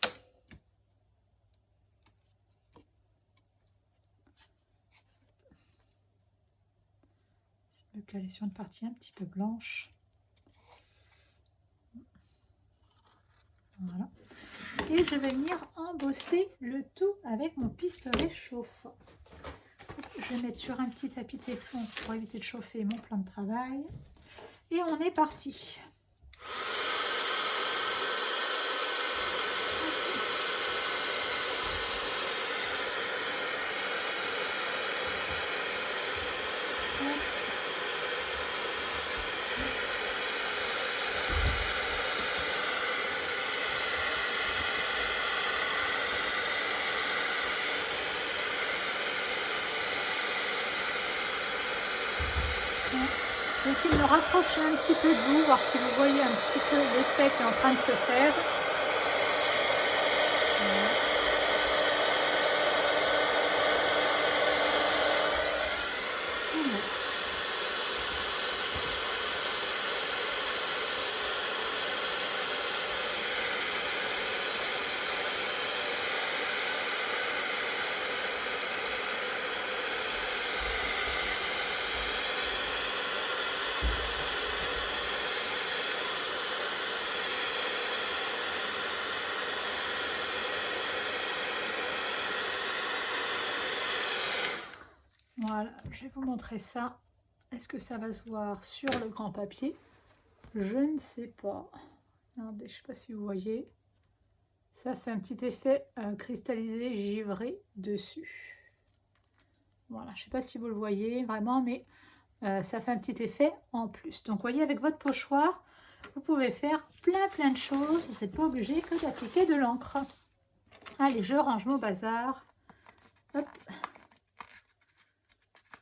C'est le caler sur une partie un petit peu blanche. Voilà. Et je vais venir embosser le tout avec mon pistolet chauffant. Je vais mettre sur un petit tapis téflon pour éviter de chauffer mon plan de travail. Et on est parti. Je vais essayer de me rapprocher un petit peu de vous, voir si vous voyez un petit peu l'effet qui est en train de se faire. Voilà, je vais vous montrer ça. Est-ce que ça va se voir sur le grand papier? Je ne sais pas. Regardez, je ne sais pas si vous voyez. Ça fait un petit effet cristallisé, givré dessus. Voilà, je ne sais pas si vous le voyez vraiment, mais ça fait un petit effet en plus. Donc, vous voyez, avec votre pochoir, vous pouvez faire plein de choses. Vous n'êtes pas obligé que d'appliquer de l'encre. Allez, je range mon bazar. Hop.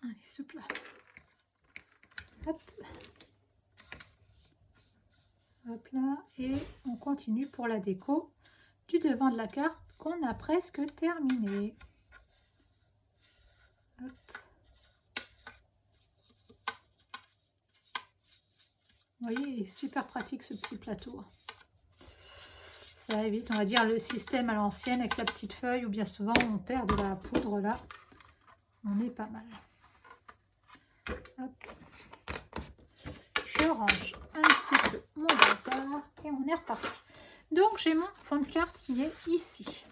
Allez, souple. Hop. Hop là. Et on continue pour la déco du devant de la carte qu'on a presque terminé. Hop. Vous voyez, il est super pratique ce petit plateau. Ça évite, on va dire, le système à l'ancienne avec la petite feuille, ou bien souvent on perd de la poudre là. On est pas mal. Hop. Je range un petit peu mon bazar et on est reparti. Donc j'ai mon fond de carte qui est ici,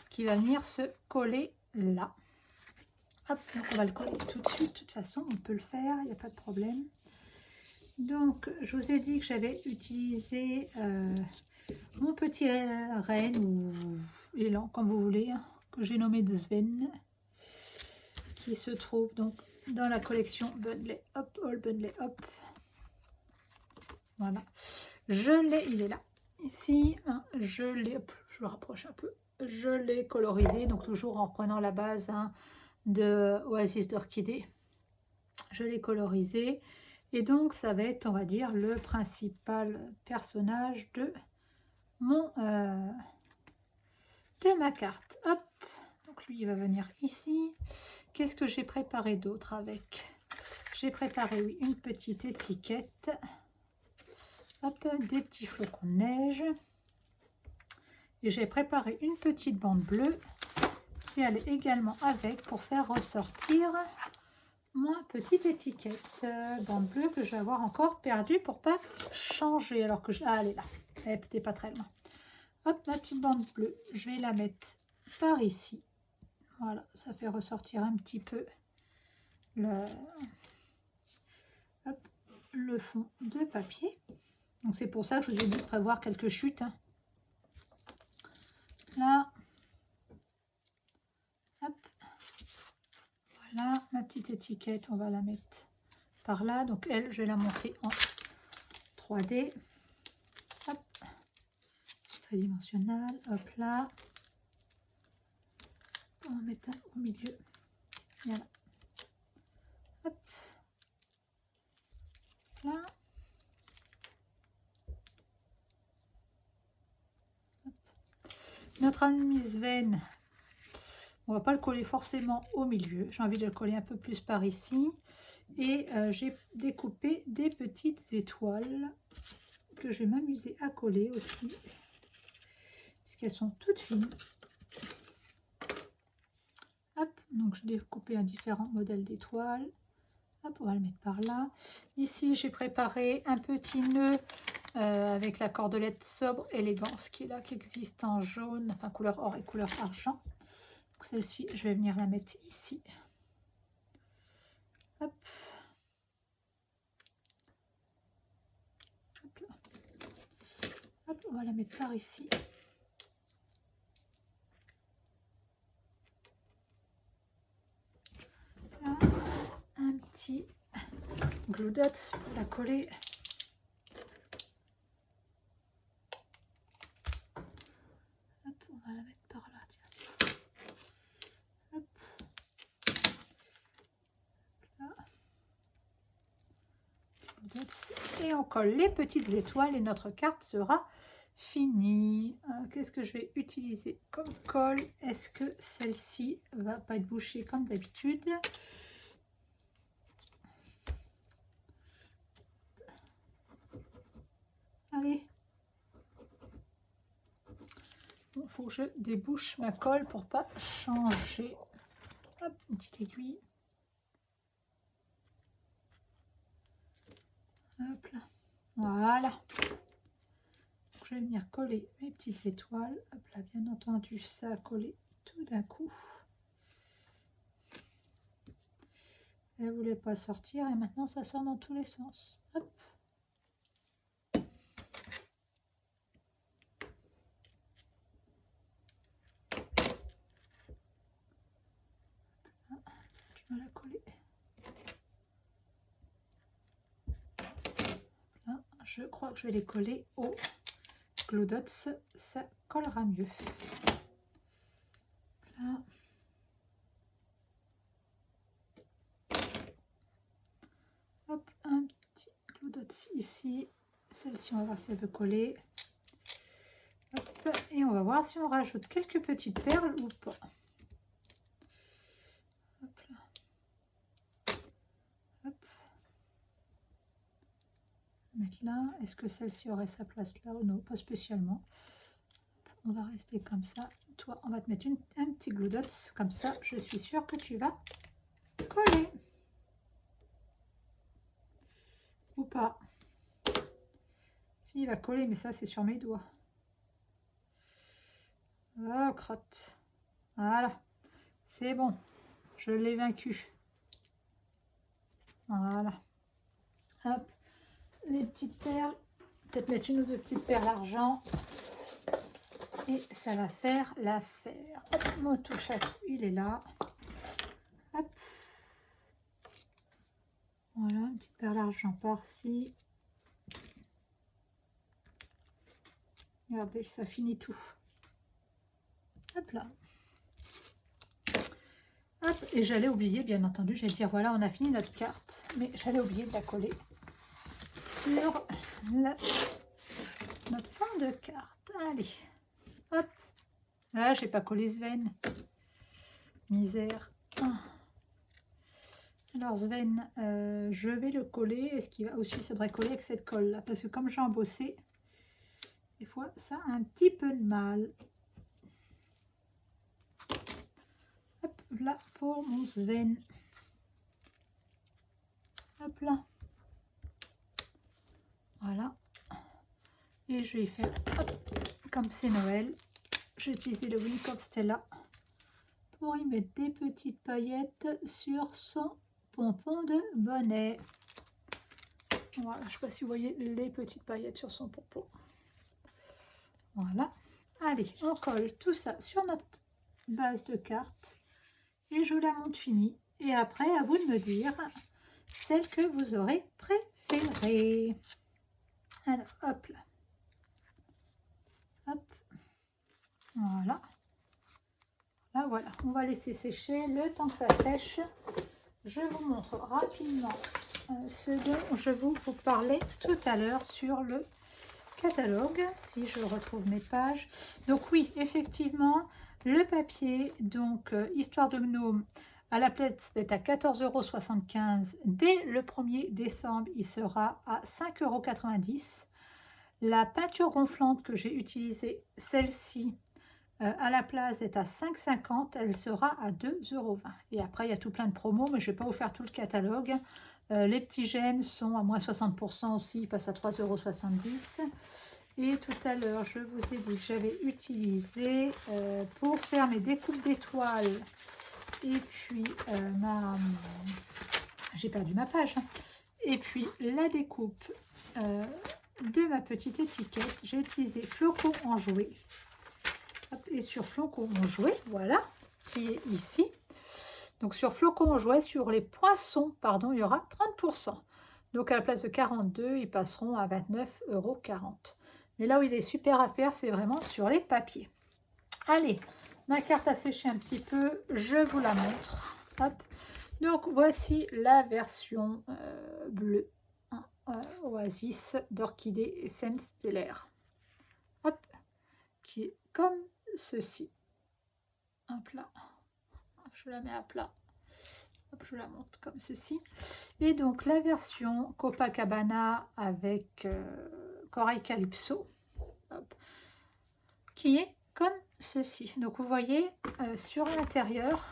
qui va venir se coller là. Hop, donc on va le coller tout de suite. De toute façon, on peut le faire, il n'y a pas de problème. Donc, je vous ai dit que j'avais utilisé mon petit renne ou élan, comme vous voulez, hein, que j'ai nommé Sven, qui se trouve donc dans la collection Bundley Hop, All Bundley Hop. Voilà, je l'ai, il est là. Ici, hein, je l'ai, je le rapproche un peu, je l'ai colorisé, donc toujours en reprenant la base hein, de Oasis d'Orchidée. Je l'ai colorisé. Et donc, ça va être, on va dire, le principal personnage de de ma carte. Hop, donc lui, il va venir ici. Qu'est-ce que j'ai préparé d'autre avec? J'ai préparé, oui, une petite étiquette. Hop, des petits flocons de neige. Et j'ai préparé une petite bande bleue qui allait également avec pour faire ressortir ma petite étiquette bande bleue que je vais avoir encore perdue pour pas changer alors que elle est là, elle n'était pas très loin. Hop, ma petite bande bleue, je vais la mettre par ici. Voilà, ça fait ressortir un petit peu le fond de papier. Donc c'est pour ça que je vous ai dit de prévoir quelques chutes hein. Là, hop, voilà ma petite étiquette, on va la mettre par là. Donc elle, je vais la monter en 3D. Hop, tridimensionnel, hop là. On va mettre au milieu. Voilà. Hop. Là. Hop. Notre ami Sven, on va pas le coller forcément au milieu. J'ai envie de le coller un peu plus par ici. Et j'ai découpé des petites étoiles que je vais m'amuser à coller aussi. Puisqu'elles sont toutes fines. Hop, donc je découpé un différent modèle d'étoiles. Hop, on va le mettre par là. Ici, j'ai préparé un petit nœud avec la cordelette sobre élégance qui est là, qui existe en jaune, enfin couleur or et couleur argent. Celle-ci, je vais venir la mettre ici. Hop. Hop, là. Hop, on va la mettre par ici. Là, un petit glue dots pour la coller. Hop, on va la mettre par là. Tiens. Hop. Là. Et on colle les petites étoiles et notre carte sera finie. Qu'est-ce que je vais utiliser comme colle? Est-ce que celle-ci va pas être bouchée comme d'habitude? Allez. Il faut que je débouche ma colle pour pas changer. Hop, une petite aiguille. Hop là. Voilà. Je vais venir coller mes petites étoiles. Hop là, bien entendu, ça a collé tout d'un coup. Elle ne voulait pas sortir et maintenant ça sort dans tous les sens. Hop. Tu vas la coller. Là, je crois que je vais les coller au Glue Dots, ça collera mieux. Là. Hop, un petit Glue Dots ici. Celle-ci, on va voir si elle peut coller. Hop, et on va voir si on rajoute quelques petites perles ou pas. Hop là. Hop. Mettre là. Est-ce que celle-ci aurait sa place là ou non? Pas spécialement. On va rester comme ça. Toi, on va te mettre un petit Glue Dots. Comme ça, je suis sûre que tu vas coller. Ou pas. Si, il va coller, mais ça, c'est sur mes doigts. Oh, crotte. Voilà. C'est bon. Je l'ai vaincu. Voilà. Hop. Les petites perles. Peut-être mettre une ou deux petites perles argent. Et ça va faire l'affaire. Mon touche à tout, il est là. Hop. Voilà, une petite perle argent par-ci. Regardez, ça finit tout. Hop là. Hop, et j'allais oublier, bien entendu, j'allais dire, voilà, on a fini notre carte. Mais j'allais oublier de la coller sur notre fond de carte. Allez, hop. Ah, j'ai pas collé Sven. Misère. Alors Sven, je vais le coller. Est-ce qu'il va aussi, ça devrait coller avec cette colle là, parce que comme j'ai embossé, des fois ça a un petit peu de mal. Hop là pour mon Sven. Hop là. Voilà. Et je vais faire, hop, comme c'est Noël, j'ai utilisé le Wink of Stella pour y mettre des petites paillettes sur son pompon de bonnet. Voilà, je ne sais pas si vous voyez les petites paillettes sur son pompon. Voilà. Allez, on colle tout ça sur notre base de carte et je la monte finie. Et après, à vous de me dire celle que vous aurez préférée. Alors, hop là. Hop. Voilà. Là, voilà. On va laisser sécher le temps que ça sèche. Je vous montre rapidement ce dont je vous parlais tout à l'heure sur le catalogue, si je retrouve mes pages. Donc oui, effectivement, le papier, donc Histoire de Gnome, à la place d'être à 14,75 €, dès le 1er décembre, il sera à 5,90 €. La peinture gonflante que j'ai utilisée, celle-ci, à la place d'être à 5,50 €, elle sera à 2,20 €. Et après, il y a tout plein de promos, mais je ne vais pas vous faire tout le catalogue. Les petits gemmes sont à moins 60% aussi, ils passent à 3,70 €. Et tout à l'heure, je vous ai dit que j'avais utilisé pour faire mes découpes d'étoiles. Et puis, j'ai perdu ma page. Hein. Et puis, la découpe de ma petite étiquette, j'ai utilisé Flocon en jouet. Et sur Flocon en jouet, voilà, qui est ici. Donc, sur Flocon en jouet, sur les poissons, pardon, il y aura 30%. Donc, à la place de 42, ils passeront à 29,40 €. Mais là où il est super à faire, c'est vraiment sur les papiers. Allez, ma carte a séché un petit peu, je vous la montre. Hop. Donc, voici la version bleue, hein, Oasis d'Orchidée Scène Stellaire. Hop, qui est comme ceci. Hop là. Hop, je la mets à plat. Hop, je la monte comme ceci. Et donc, la version Copacabana avec Corail Calypso, hop, qui est comme ceci. Donc vous voyez sur l'intérieur,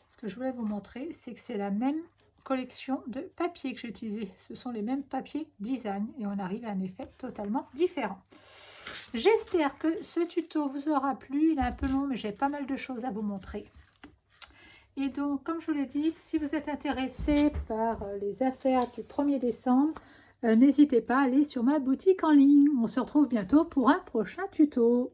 ce que je voulais vous montrer, c'est que c'est la même collection de papier que j'ai utilisé. Ce sont les mêmes papiers design et on arrive à un effet totalement différent. J'espère que ce tuto vous aura plu. Il est un peu long, mais j'ai pas mal de choses à vous montrer. Et donc, comme je vous l'ai dit, si vous êtes intéressé par les affaires du 1er décembre, n'hésitez pas à aller sur ma boutique en ligne. On se retrouve bientôt pour un prochain tuto.